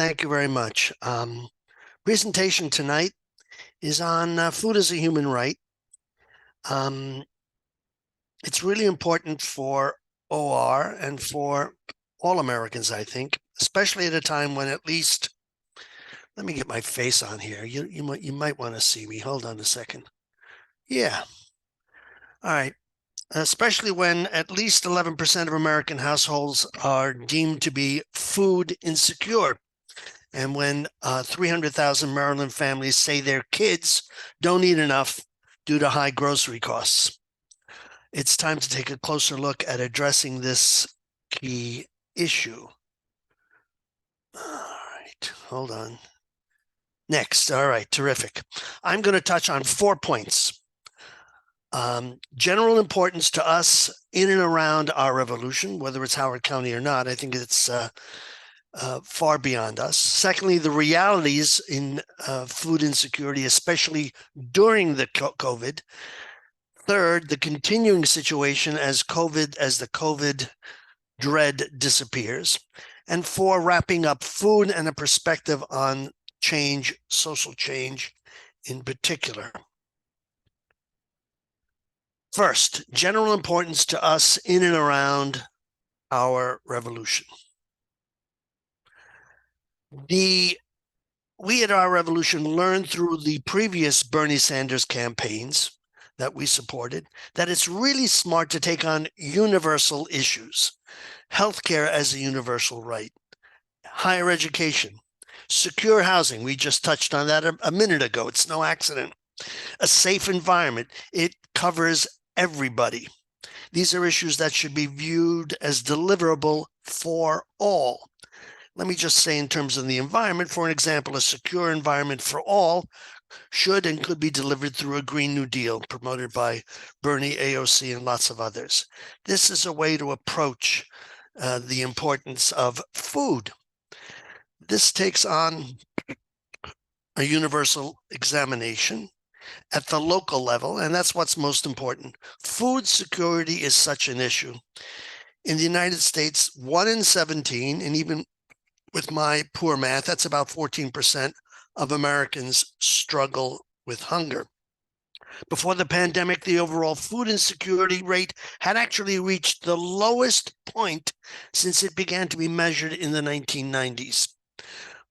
Thank you very much. Presentation tonight is on food as a human right. Um, it's really important for OR and for all Americans, I think, especially at a time when at least, let me get my face on here. You might want to see me. Hold on a second. Yeah. All right. Especially when at least 11% of American households are deemed to be food insecure. And when 300,000 Maryland families say their kids don't eat enough due to high grocery costs, it's time to take a closer look at addressing this key issue. All right, hold on. Next, all right, terrific. I'm going to touch on 4 points. General importance to us in and around our revolution, whether it's Howard County or not. I think it's far beyond us. Secondly, the realities in food insecurity, especially during the COVID. Third, the continuing situation as the COVID dread disappears. And four, wrapping up food and a perspective on change, social change in particular. First, general importance to us in and around our revolution. We at our revolution learned through the previous Bernie Sanders campaigns that we supported that it's really smart to take on universal issues. Healthcare as a universal right, higher education, secure housing. We just touched on that a minute ago. It's no accident. A safe environment. It covers everybody. These are issues that should be viewed as deliverable for all. Let me just say in terms of the environment, for an example, a secure environment for all should and could be delivered through a Green New Deal promoted by Bernie, AOC, and lots of others. This is a way to approach the importance of food. This takes on a universal examination at the local level, and that's what's most important. Food security is such an issue. In the United States, 1 in 17, and even with my poor math, that's about 14% of Americans struggle with hunger. Before the pandemic, the overall food insecurity rate had actually reached the lowest point since it began to be measured in the 1990s.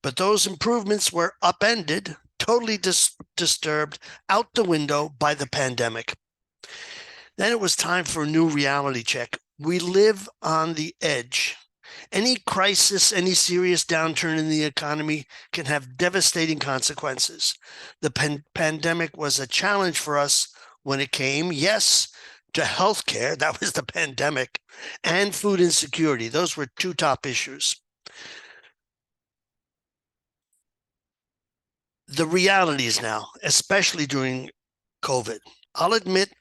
But those improvements were upended, totally disturbed, out the window by the pandemic. Then it was time for a new reality check. We live on the edge. Any crisis, any serious downturn in the economy can have devastating consequences. The pandemic was a challenge for us when it came, yes, to healthcare, that was the pandemic, and food insecurity. Those were two top issues. The realities now, especially during COVID, I'll admit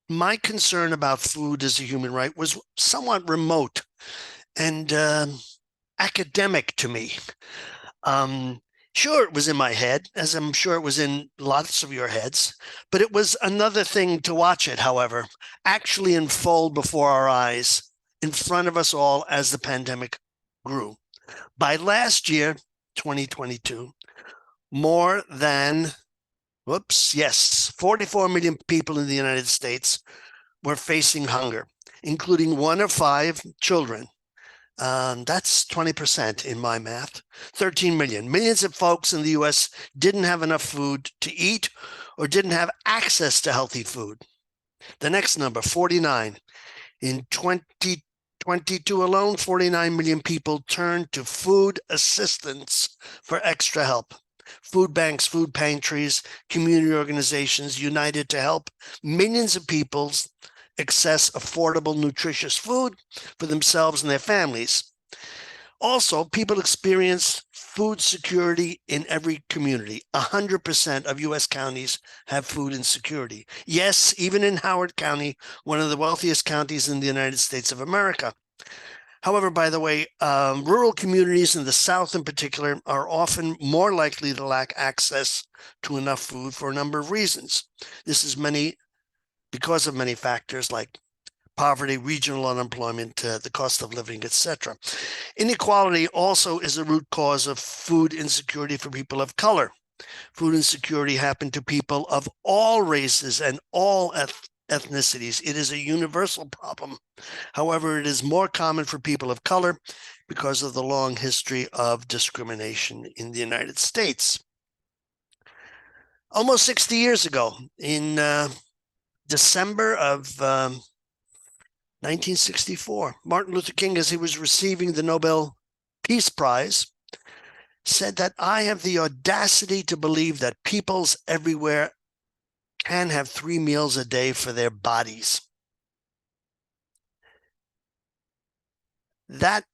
my concern about food as a human right was somewhat remote and academic to me. Sure, it was in my head, as I'm sure it was in lots of your heads, but it was another thing to watch it, however, actually unfold before our eyes, in front of us all as the pandemic grew. By last year, 2022, more than, 44 million people in the United States were facing hunger, including 1 of 5 children. That's 20% in my math. 13 million. Millions of folks in the U.S. didn't have enough food to eat or didn't have access to healthy food. The next number, 49. In 2022 alone, 49 million people turned to food assistance for extra help. Food banks, food pantries, community organizations united to help millions of people access affordable, nutritious food for themselves and their families. Also, people experience food security in every community. 100% of U.S. counties have food insecurity. Yes, even in Howard County, one of the wealthiest counties in the United States of America. However, by the way, rural communities in the South in particular are often more likely to lack access to enough food for a number of reasons. This is because of many factors like poverty, regional unemployment, the cost of living, etc. Inequality also is a root cause of food insecurity for people of color. Food insecurity happened to people of all races and all ethnicities. It is a universal problem. However, it is more common for people of color because of the long history of discrimination in the United States. Almost 60 years ago, in December of 1964, Martin Luther King, as he was receiving the Nobel Peace Prize, said that I have the audacity to believe that peoples everywhere can have 3 meals a day for their bodies. That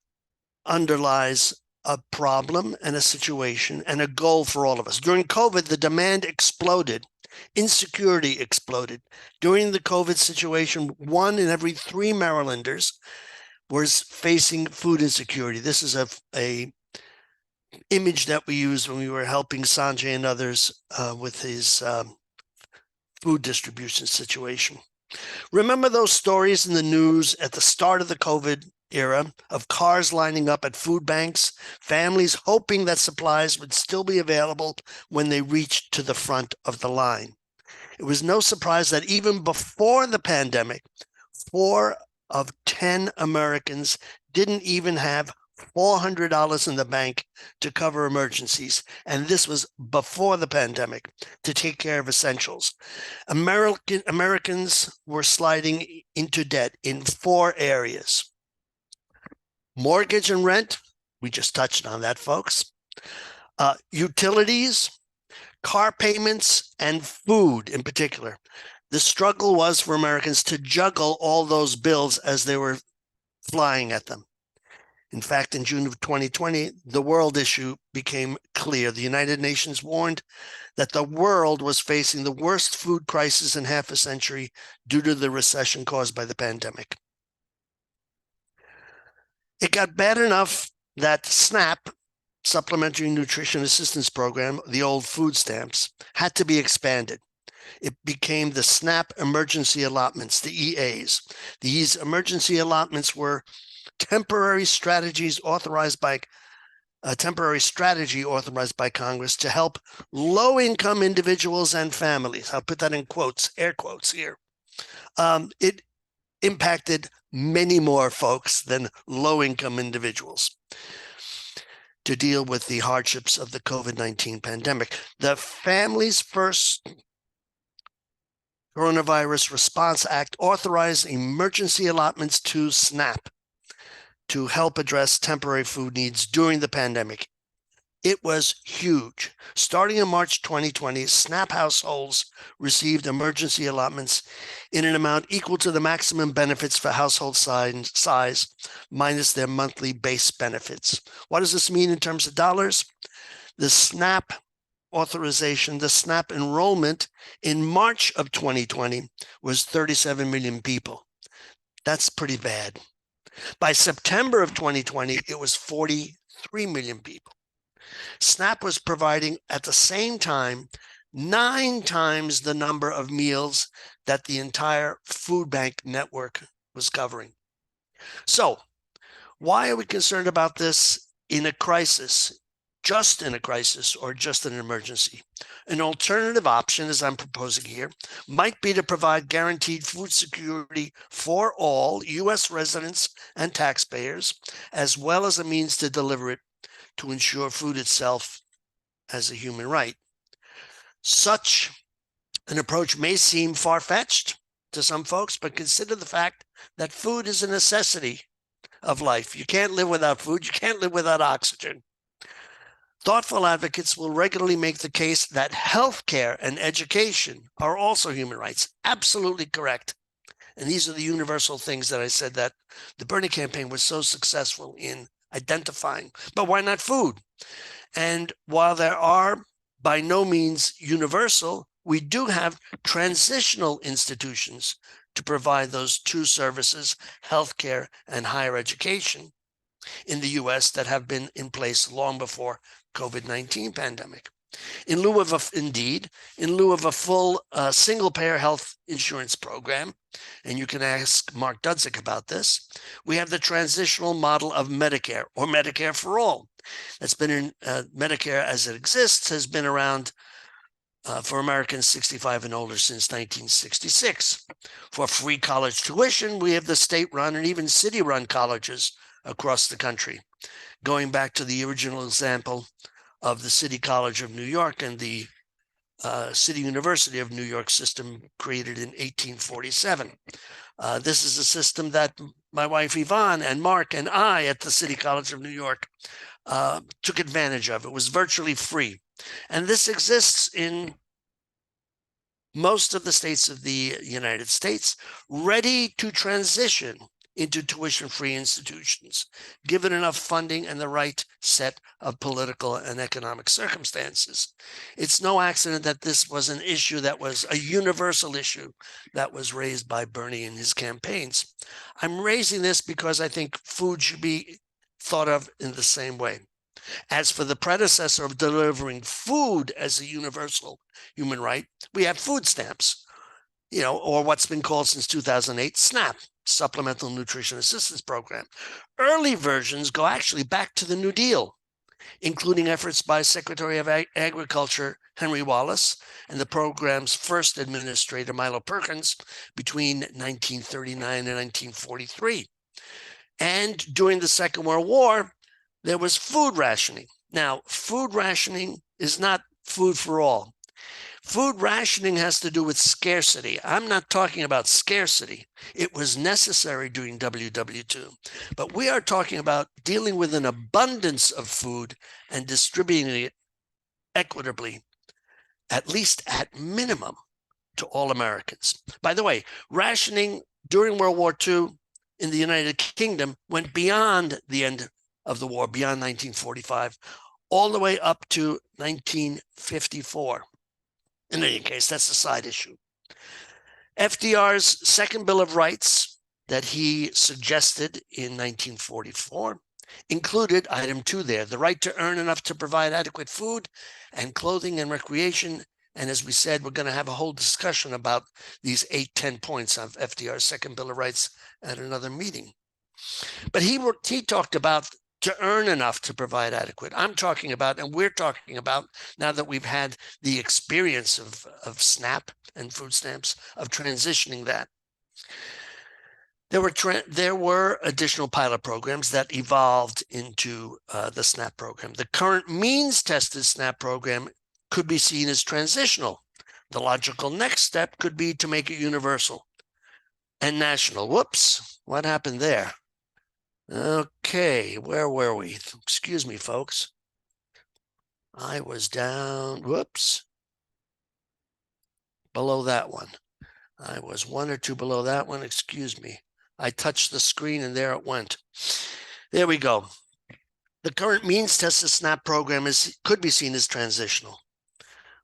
underlies a problem and a situation and a goal for all of us. During COVID, the demand exploded. Insecurity exploded. During the COVID situation, 1 in every 3 Marylanders was facing food insecurity. This is a image that we used when we were helping Sanjay and others with his food distribution situation. Remember those stories in the news at the start of the COVID era of cars lining up at food banks, families hoping that supplies would still be available when they reached to the front of the line. It was no surprise that even before the pandemic, 4 of 10 Americans didn't even have $400 in the bank to cover emergencies. And this was before the pandemic, to take care of essentials. Americans were sliding into debt in 4 areas. Mortgage and rent, we just touched on that, folks. Utilities, car payments, and food in particular. The struggle was for Americans to juggle all those bills as they were flying at them. In fact, in June of 2020, the world issue became clear. The United Nations warned that the world was facing the worst food crisis in half a century due to the recession caused by the pandemic. It got bad enough that SNAP, Supplementary Nutrition Assistance Program, the old food stamps, had to be expanded. It became the SNAP Emergency Allotments, the EAs. These emergency allotments were temporary strategy authorized by Congress to help low-income individuals and families. I'll put that in quotes, air quotes here. It impacted many more folks than low-income individuals to deal with the hardships of the COVID-19 pandemic. The Families First Coronavirus Response Act authorized emergency allotments to SNAP to help address temporary food needs during the pandemic. It was huge. Starting in March 2020, SNAP households received emergency allotments in an amount equal to the maximum benefits for household size minus their monthly base benefits. What does this mean in terms of dollars? The SNAP authorization, the SNAP enrollment in March of 2020 was 37 million people. That's pretty bad. By September of 2020, it was 43 million people. SNAP was providing at the same time 9 times the number of meals that the entire food bank network was covering. So, why are we concerned about this in a crisis? Just in a crisis or just in an emergency? An alternative option, as I'm proposing here, might be to provide guaranteed food security for all U.S. residents and taxpayers, as well as a means to deliver it to ensure food itself as a human right. Such an approach may seem far-fetched to some folks, but consider the fact that food is a necessity of life. You can't live without food. You can't live without oxygen. Thoughtful advocates will regularly make the case that healthcare and education are also human rights. Absolutely correct. And these are the universal things that I said that the Bernie campaign was so successful in identifying. But why not food? And while there are by no means universal, we do have transitional institutions to provide those 2 services, healthcare and higher education, in the U.S. that have been in place long before COVID-19 pandemic. In lieu of a full single-payer health insurance program, and you can ask Mark Dudzik about this, we have the transitional model of Medicare, or Medicare for all. That's been in Medicare as it exists, has been around for Americans 65 and older since 1966. For free college tuition, we have the state-run and even city-run colleges across the country. Going back to the original example of the City College of New York and the City University of New York system created in 1847. This is a system that my wife Yvonne and Mark and I at the City College of New York took advantage of. It was virtually free. And this exists in most of the states of the United States, ready to transition into tuition-free institutions, given enough funding and the right set of political and economic circumstances. It's no accident that this was an issue that was a universal issue that was raised by Bernie in his campaigns. I'm raising this because I think food should be thought of in the same way. As for the predecessor of delivering food as a universal human right, we have food stamps, or what's been called since 2008, SNAP, Supplemental Nutrition Assistance Program. Early versions go actually back to the New Deal, including efforts by Secretary of Agriculture Henry Wallace and the program's first administrator, Milo Perkins, between 1939 and 1943. And during the Second World War, there was food rationing. Now, food rationing is not food for all. Food rationing has to do with scarcity. I'm not talking about scarcity. It was necessary during WW2. But we are talking about dealing with an abundance of food and distributing it equitably, at least at minimum, to all Americans. By the way, rationing during World War II in the United Kingdom went beyond the end of the war, beyond 1945, all the way up to 1954. In any case, that's a side issue. FDR's second Bill of Rights that he suggested in 1944 included item 2 there, the right to earn enough to provide adequate food and clothing and recreation. And as we said, we're going to have a whole discussion about these 8-10 points of FDR's second Bill of Rights at another meeting. But he talked about to earn enough to provide adequate. I'm talking about, and we're talking about, now that we've had the experience of SNAP and food stamps, of transitioning that. There were additional pilot programs that evolved into the SNAP program. The current means-tested SNAP program could be seen as transitional. The logical next step could be to make it universal and national. Whoops, what happened there? Okay, where were we? Excuse me, folks. I was down, whoops, below that one. I was 1 or 2 below that one, excuse me. I touched the screen and there it went. There we go. The current means-tested SNAP program could be seen as transitional,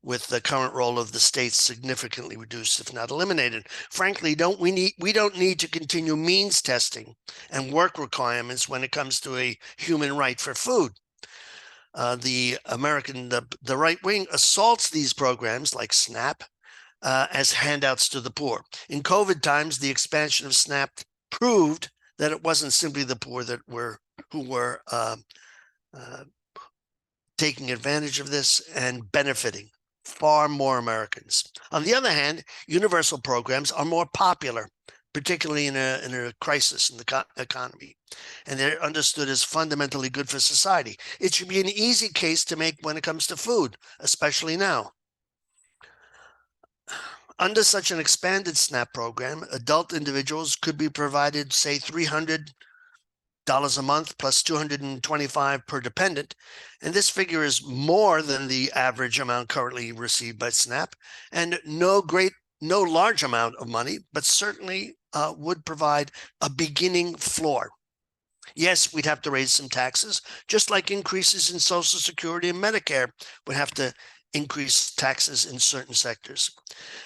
with the current role of the states significantly reduced, if not eliminated. Frankly, we don't need to continue means testing and work requirements when it comes to a human right for food. The right wing assaults these programs like SNAP as handouts to the poor. In COVID times, the expansion of SNAP proved that it wasn't simply the poor who were taking advantage of this and benefiting. Far more Americans. On the other hand, universal programs are more popular, particularly in a crisis in the economy, and they're understood as fundamentally good for society. It should be an easy case to make when it comes to food, especially now. Under such an expanded SNAP program, adult individuals could be provided, say, $300 a month plus $225 per dependent. And this figure is more than the average amount currently received by SNAP, and no large amount of money, but certainly would provide a beginning floor. Yes, we'd have to raise some taxes, just like increases in Social Security and Medicare would have to increase taxes in certain sectors.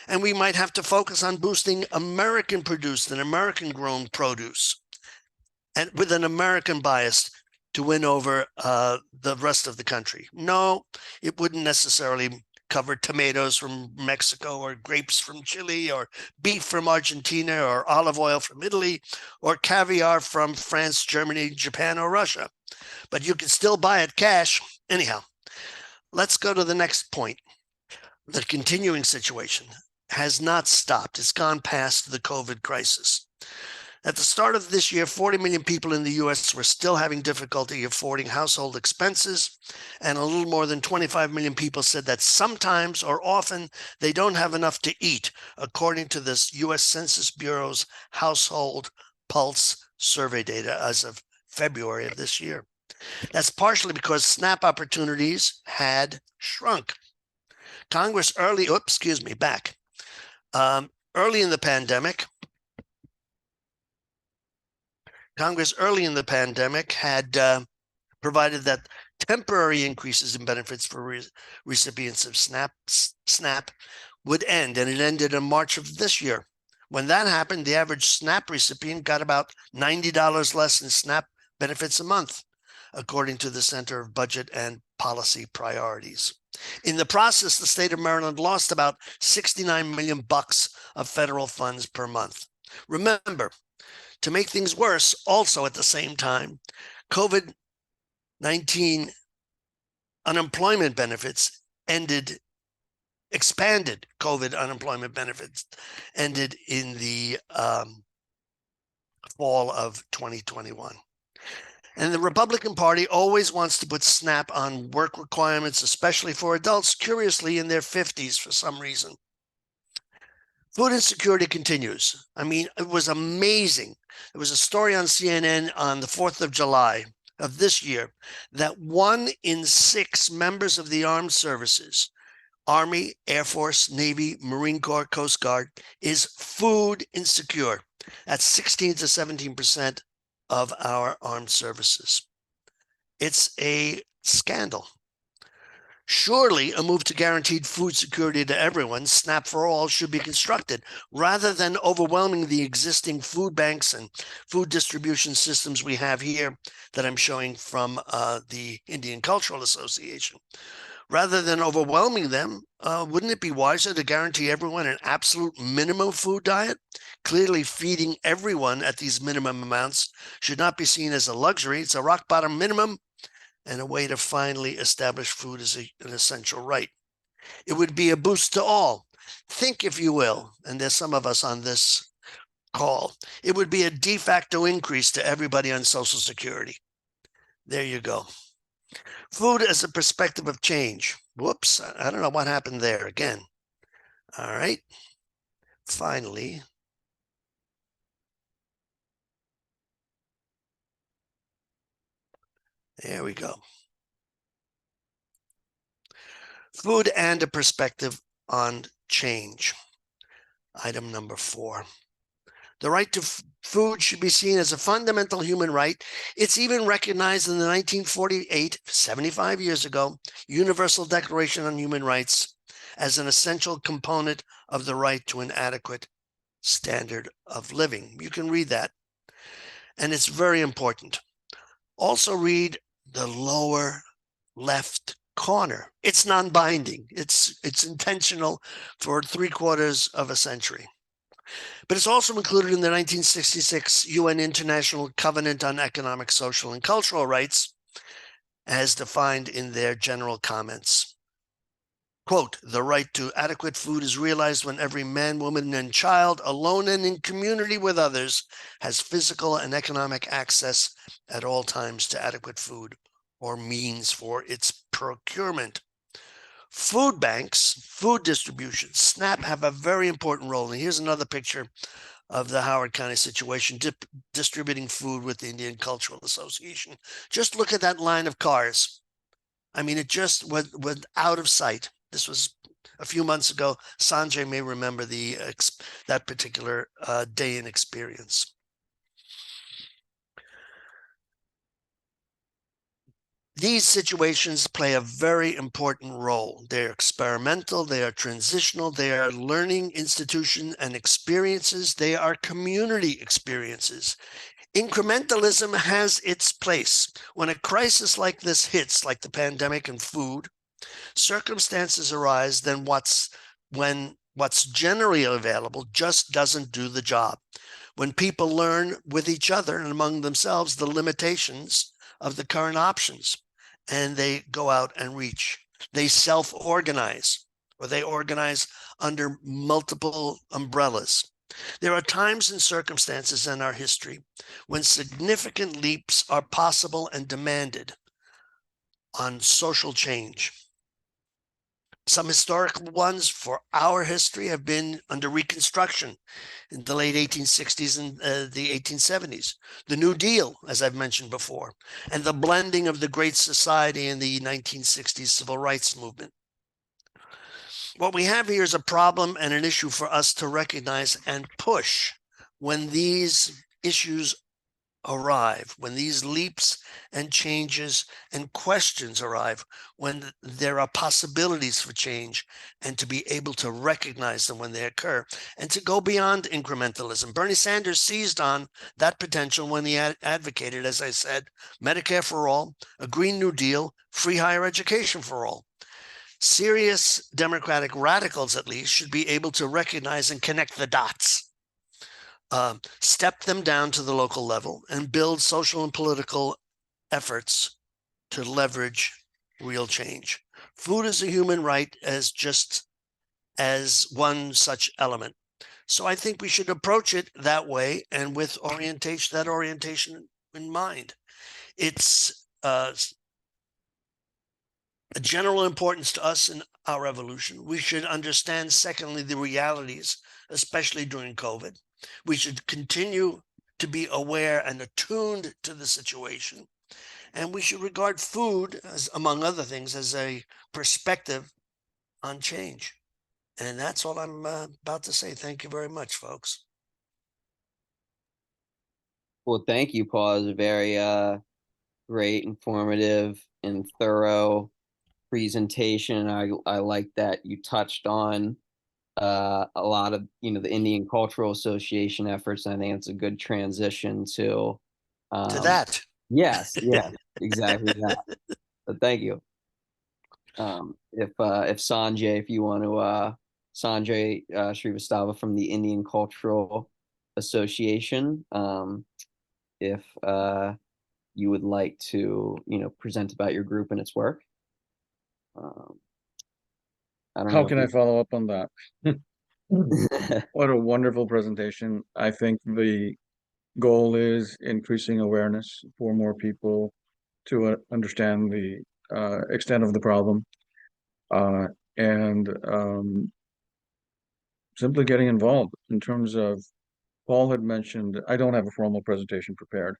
And we might have to focus on boosting American produced and American grown produce, and with an American bias, to win over the rest of the country. No, it wouldn't necessarily cover tomatoes from Mexico or grapes from Chile or beef from Argentina or olive oil from Italy or caviar from France, Germany, Japan, or Russia. But you can still buy it cash. Anyhow, let's go to the next point. The continuing situation has not stopped. It's gone past the COVID crisis. At the start of this year, 40 million people in the US were still having difficulty affording household expenses, and a little more than 25 million people said that sometimes or often they don't have enough to eat, according to this US Census Bureau's Household Pulse survey data as of February of this year. That's partially because SNAP opportunities had shrunk. Congress early in the pandemic, had provided that temporary increases in benefits for recipients of SNAP would end, and it ended in March of this year. When that happened, the average SNAP recipient got about $90 less in SNAP benefits a month, according to the Center of Budget and Policy Priorities. In the process, the state of Maryland lost about $69 million of federal funds per month. Remember, to make things worse, also at the same time, COVID-19 unemployment benefits expanded COVID unemployment benefits ended in the fall of 2021. And the Republican Party always wants to put SNAP on work requirements, especially for adults, curiously in their 50s for some reason. Food insecurity continues. I mean, it was amazing. There was a story on CNN on the 4th of July of this year that 1 in 6 members of the armed services, Army, Air Force, Navy, Marine Corps, Coast Guard, is food insecure. That's 16 to 17% of our armed services. It's a scandal. Surely a move to guaranteed food security to everyone, SNAP for all, should be constructed rather than overwhelming the existing food banks and food distribution systems we have here that I'm showing from the Indian Cultural Association. Rather than overwhelming them, wouldn't it be wiser to guarantee everyone an absolute minimum food diet? Clearly, feeding everyone at these minimum amounts should not be seen as a luxury. It's a rock bottom minimum and a way to finally establish food as an essential right. It would be a boost to all. Think, if you will, and there's some of us on this call, it would be a de facto increase to everybody on Social Security. There you go. Food as a perspective of change. Whoops, I don't know what happened there again. All right. Finally, there we go. Food and a perspective on change. Item number 4. The right to food should be seen as a fundamental human right. It's even recognized in the 1948, 75 years ago, Universal Declaration on Human Rights as an essential component of the right to an adequate standard of living. You can read that, and it's very important. Also read the lower left corner. It's non-binding. It's intentional for 3/4 of a century. But it's also included in the 1966 UN International Covenant on Economic, Social, and Cultural Rights, as defined in their general comments. Quote, the right to adequate food is realized when every man, woman, and child, alone and in community with others, has physical and economic access at all times to adequate food or means for its procurement. Food banks, food distribution, SNAP have a very important role. And here's another picture of the Howard County situation, distributing food with the Indian Cultural Association. Just look at that line of cars. I mean, it just went out of sight. This was a few months ago. Sanjay may remember that particular day and experience. These situations play a very important role. They're experimental, they are transitional, they are learning institution and experiences, they are community experiences. Incrementalism has its place. When a crisis like this hits, like the pandemic and food, circumstances arise, then what's generally available just doesn't do the job. When people learn with each other and among themselves the limitations of the current options, and they go out and reach, they self-organize, or they organize under multiple umbrellas. There are times and circumstances in our history when significant leaps are possible and demanded on social change. Some historical ones for our history have been under Reconstruction in the late 1860s and the 1870s, the New Deal, as I've mentioned before, and the blending of the Great Society in the 1960s civil rights movement. What we have here is a problem and an issue for us to recognize and push when these issues arrive, when these leaps and changes and questions arrive, when there are possibilities for change, and to be able to recognize them when they occur, and to go beyond incrementalism. Bernie Sanders seized on that potential when he advocated, as I said, Medicare for all, a Green New Deal, free higher education for all. Serious Democratic radicals, at least, should be able to recognize and connect the dots. Step them down to the local level and build social and political efforts to leverage real change. Food is a human right as one such element. So I think we should approach it that way and with that orientation in mind. It's a general importance to us in our evolution. We should understand, secondly, the realities, especially during COVID. We should continue to be aware and attuned to the situation. And we should regard food, as, among other things, as a perspective on change. And that's all I'm about to say. Thank you very much, folks. Well, thank you, Paul. It was a very great, informative, and thorough presentation. I like that you touched on a lot of the Indian Cultural Association efforts. And I think it's a good transition to that. Yes, exactly that. But thank you. If Sanjay, if you want to, Sanjay Srivastava from the Indian Cultural Association, if you would like to, present about your group and its work. I don't How know can I follow up on that? What a wonderful presentation. I think the goal is increasing awareness for more people to understand the extent of the problem, and simply getting involved in terms of, Paul had mentioned, I don't have a formal presentation prepared.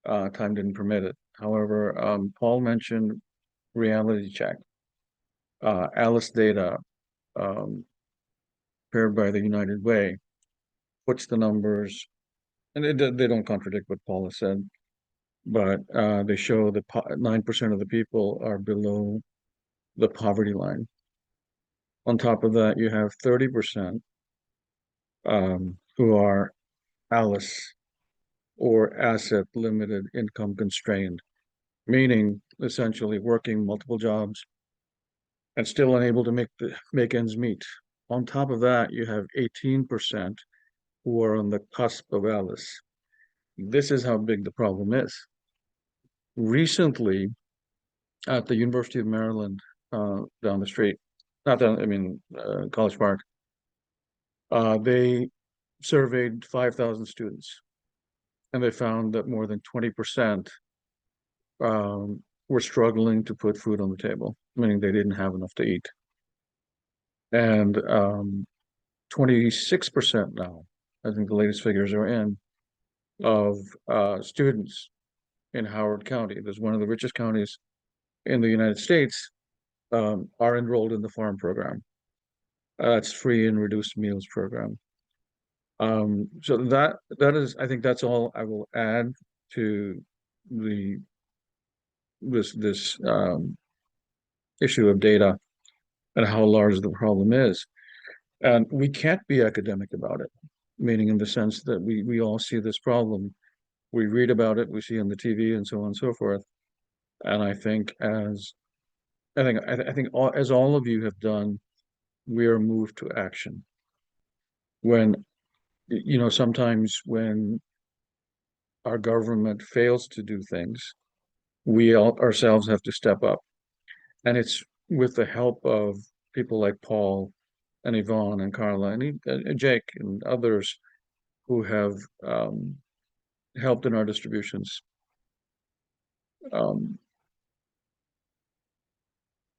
Time didn't permit it. However, Paul mentioned reality check, Alice data, prepared by the United Way, puts the numbers, and they don't contradict what Paul has said, but they show that 9% of the people are below the poverty line. On top of that, you have 30% who are ALICE, or asset limited income constrained, meaning essentially working multiple jobs and still unable to make ends meet. On top of that, you have 18% who are on the cusp of ALICE. This is how big the problem is. Recently, at the University of Maryland, down the street, not down, I mean, College Park, they surveyed 5,000 students, and they found that more than 20% were struggling to put food on the table, meaning they didn't have enough to eat. And 26% now, I think the latest figures are in, of students in Howard County, that's one of the richest counties in the United States, are enrolled in the farm program. It's free and reduced meals program. So that is, I think that's all I will add to this issue of data and how large the problem is. And we can't be academic about it, meaning in the sense that we all see this problem. We read about it, we see on the TV and so on and so forth. And I think as all of you have done, we are moved to action. When, sometimes when our government fails to do things, we ourselves have to step up. And it's with the help of people like Paul and Yvonne and Carla and Jake and others who have helped in our distributions, um,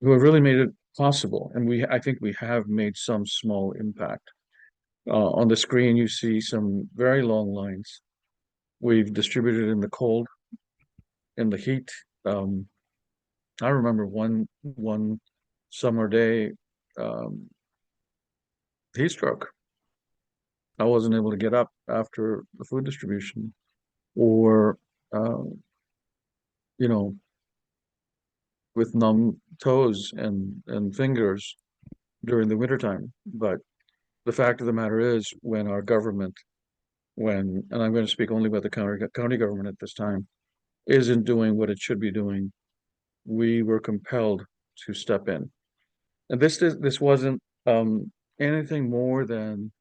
who have really made it possible. And I think we have made some small impact. On the screen, you see some very long lines. We've distributed in the cold, in the heat. I remember one summer day, um, heat stroke. I wasn't able to get up after the food distribution, or uh, you know, with numb toes and fingers during the wintertime. But the fact of the matter is, when our government, and I'm going to speak only about the county government at this time, isn't doing what it should be doing, we were compelled to step in. And this wasn't anything more than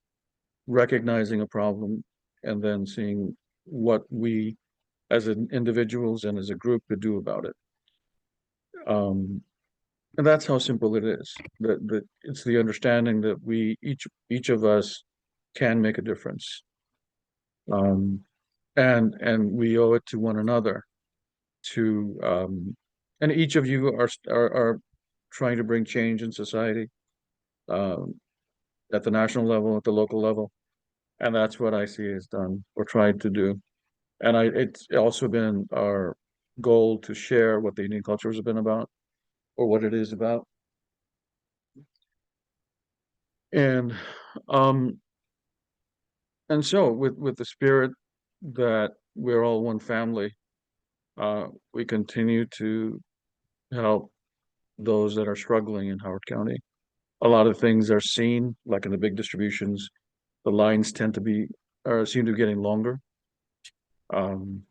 recognizing a problem and then seeing what we as individuals and as a group could do about it. And that's how simple it is. That it's the understanding that we each of us can make a difference. And we owe it to one another to and each of you are trying to bring change in society, um, at the national level, at the local level. And that's what I see is done or tried to do. And it's also been our goal to share what the Indian culture has been about or what it is about. And um and so with the spirit that we're all one family, we continue to help those that are struggling in Howard County. A lot of things are seen, like in the big distributions, the lines tend to be or seem to be getting longer. Um,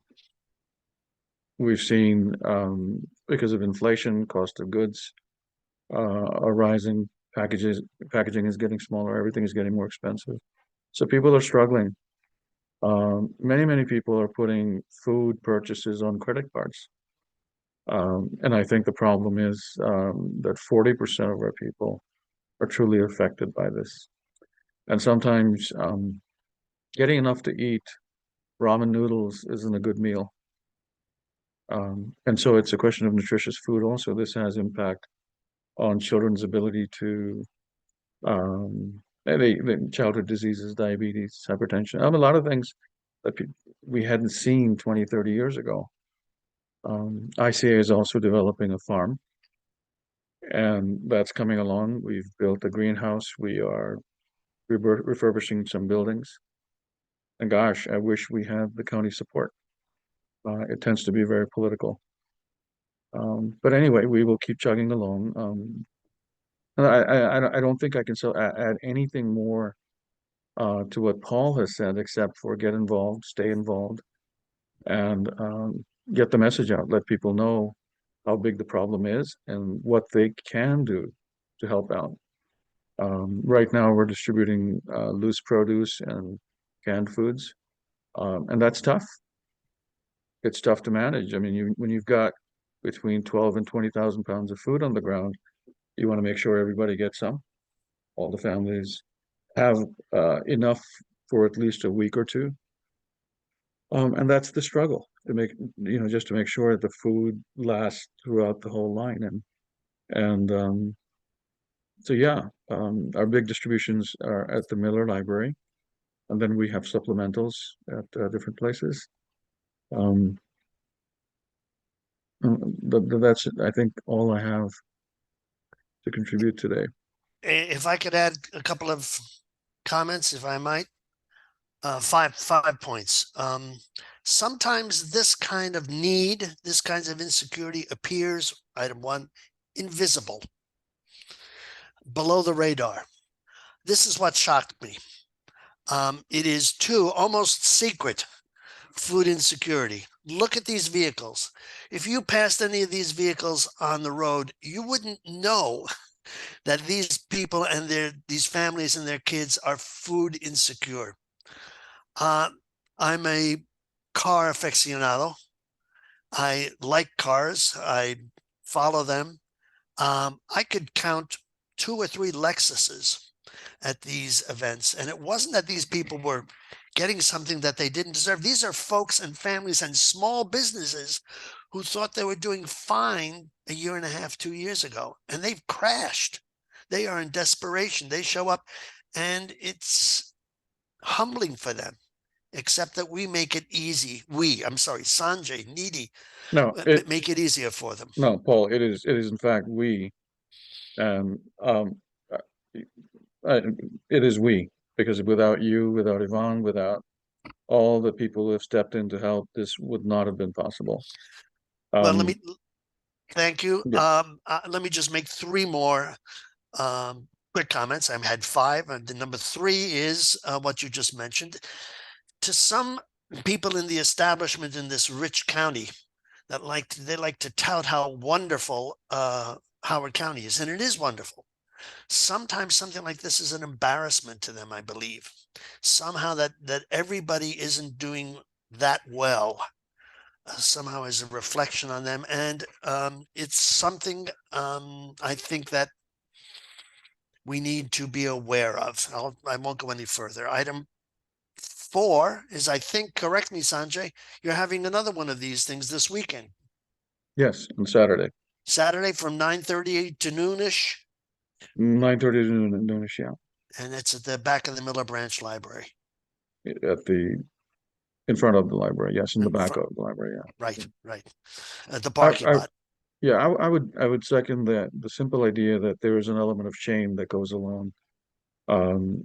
we've seen because of inflation, cost of goods are rising, packaging is getting smaller, everything is getting more expensive. So people are struggling. Many people are putting food purchases on credit cards. And I think the problem is that 40% of our people are truly affected by this. And sometimes getting enough to eat, ramen noodles isn't a good meal. And so it's a question of nutritious food also. This has impact on children's ability to childhood diseases, diabetes, hypertension, a lot of things that we hadn't seen 20, 30 years ago. ICA is also developing a farm, and that's coming along. We've built a greenhouse. We are refurbishing some buildings. And gosh, I wish we had the county support. It tends to be very political. But anyway, we will keep chugging along. And I don't think I can add anything more to what Paul has said, except for get involved, stay involved, and get the message out. Let people know how big the problem is and what they can do to help out. Right now, we're distributing loose produce and canned foods, and that's tough. It's tough to manage. I mean, when you've got between 12 and 20,000 pounds of food on the ground, you want to make sure everybody gets some. All the families have enough for at least a week or two. And that's the struggle to just to make sure that the food lasts throughout the whole line. And so, yeah, our big distributions are at the Miller Library, and then we have supplementals at different places. But that's, I think, all I have to contribute today. If I could add a couple of comments, if I might, five points. Sometimes this kind of need, this kind of insecurity appears, item one, invisible, below the radar. This is what shocked me. It is two, almost secret food insecurity. Look at these vehicles. If you passed any of these vehicles on the road, you wouldn't know that these people and these families and their kids are food insecure. I'm a car aficionado. I like cars. I follow them. I could count 2 or 3 Lexuses at these events. And it wasn't that these people were getting something that they didn't deserve. These are folks and families and small businesses who thought they were doing fine a year and a half, 2 years ago, and they've crashed. They are in desperation. They show up, and it's humbling for them, except that we make it easy. I'm sorry, Sanjay, Needy, No, make it easier for them. no, Paul, it is in fact we, and uh, it is we, because without you, without Yvonne, without all the people who have stepped in to help, this would not have been possible. Well, thank you. Yeah. Let me just make 3 more quick comments. I've had 5, and the number 3 is what you just mentioned. To some people in the establishment in this rich county, they like to tout how wonderful Howard County is, and it is wonderful. Sometimes something like this is an embarrassment to them, I believe. Somehow that everybody isn't doing that well. Somehow is a reflection on them, and it's something I think that we need to be aware of. I won't go any further. Item 4 is, I think, correct me, Sanjay, you're having another one of these things this weekend. Yes, on Saturday. Saturday from 9:30 to noonish. 9:30 to noonish, yeah. And it's at the back of the Miller Branch Library. In front of the library, yes, in the back of the library, yeah. Right. At the parking lot. Yeah, I would second that, the simple idea that there is an element of shame that goes along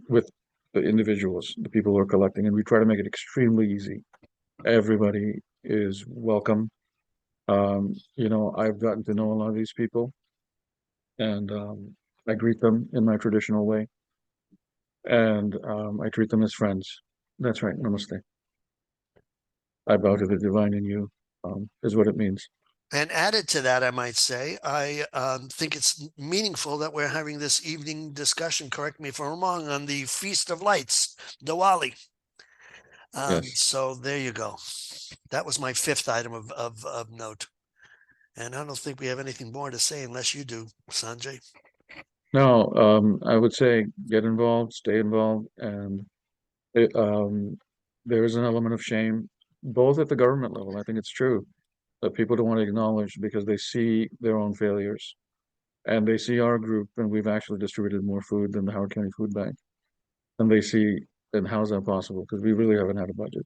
with the individuals, the people who are collecting, and we try to make it extremely easy. Everybody is welcome. I've gotten to know a lot of these people, and I greet them in my traditional way, and I treat them as friends. That's right, namaste. I bow to the divine in you, is what it means. And added to that, I might say, I think it's meaningful that we're having this evening discussion, correct me if I'm wrong, on the Feast of Lights, Diwali. Yes. So there you go. That was my 5th item of note. And I don't think we have anything more to say unless you do, Sanjay. No, I would say get involved, stay involved, and there is an element of shame, both at the government level. I think it's true that people don't want to acknowledge because they see their own failures, and they see our group, and we've actually distributed more food than the Howard County Food Bank, and they see, and how's that possible? Because we really haven't had a budget.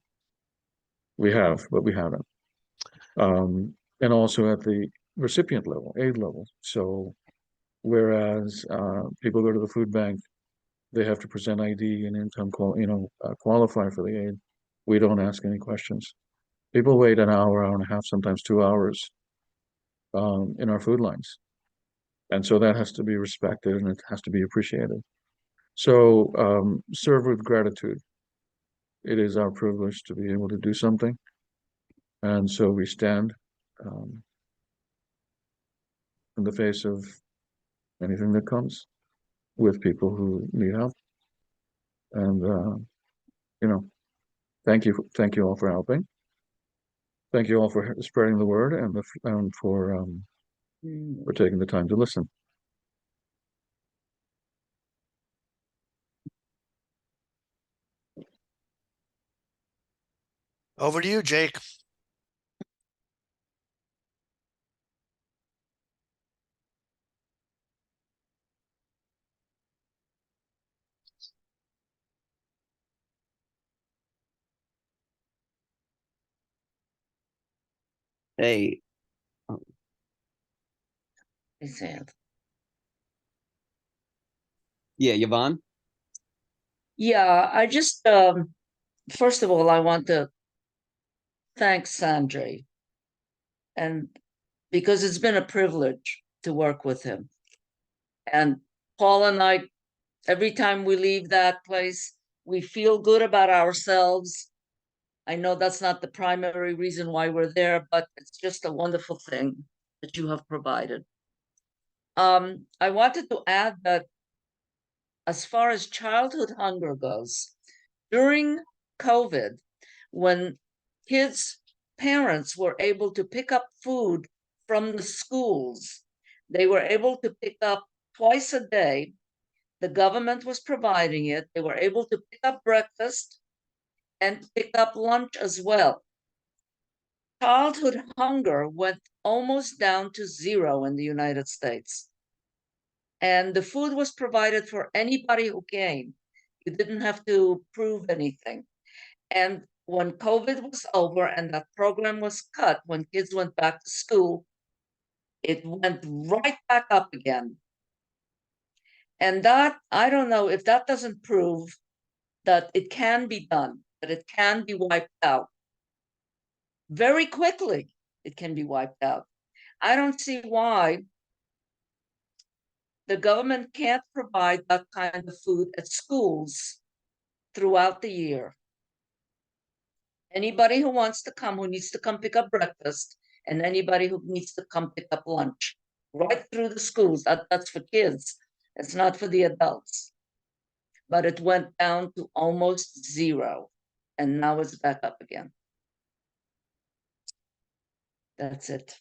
We have, but we haven't. And also at the recipient level, aid level. So whereas people go to the food bank, they have to present ID and income, qualify for the aid. We don't ask any questions. People wait an hour, hour and a half, sometimes 2 hours in our food lines. And so that has to be respected and it has to be appreciated. So serve with gratitude. It is our privilege to be able to do something. And so we stand in the face of anything that comes with people who need help. And, thank you all for helping. Thank you all for spreading the word and for taking the time to listen. Over to you, Jake. Hey, yeah, Yvonne. Yeah, I just first of all, I want to thank Sanjay, and because it's been a privilege to work with him. And Paul and I, every time we leave that place, we feel good about ourselves I know that's not the primary reason why we're there, but it's just a wonderful thing that you have provided. I wanted to add that as far as childhood hunger goes, during COVID, when kids' parents were able to pick up food from the schools, they were able to pick up twice a day. The government was providing it. They were able to pick up breakfast and pick up lunch as well. Childhood hunger went almost down to zero in the United States. And the food was provided for anybody who came. You didn't have to prove anything. And when COVID was over and that program was cut, when kids went back to school, it went right back up again. And that, I don't know if that doesn't prove that it can be done, that it can be wiped out. Very quickly, it can be wiped out. I don't see why the government can't provide that kind of food at schools throughout the year. Anybody who wants to come, who needs to come pick up breakfast, and anybody who needs to come pick up lunch, right through the schools. That's for kids. It's not for the adults. But it went down to almost zero, and now it's back up again. That's it.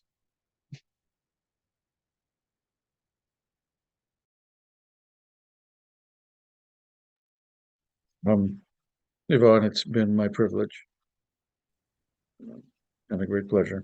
Yvonne, it's been my privilege and a great pleasure.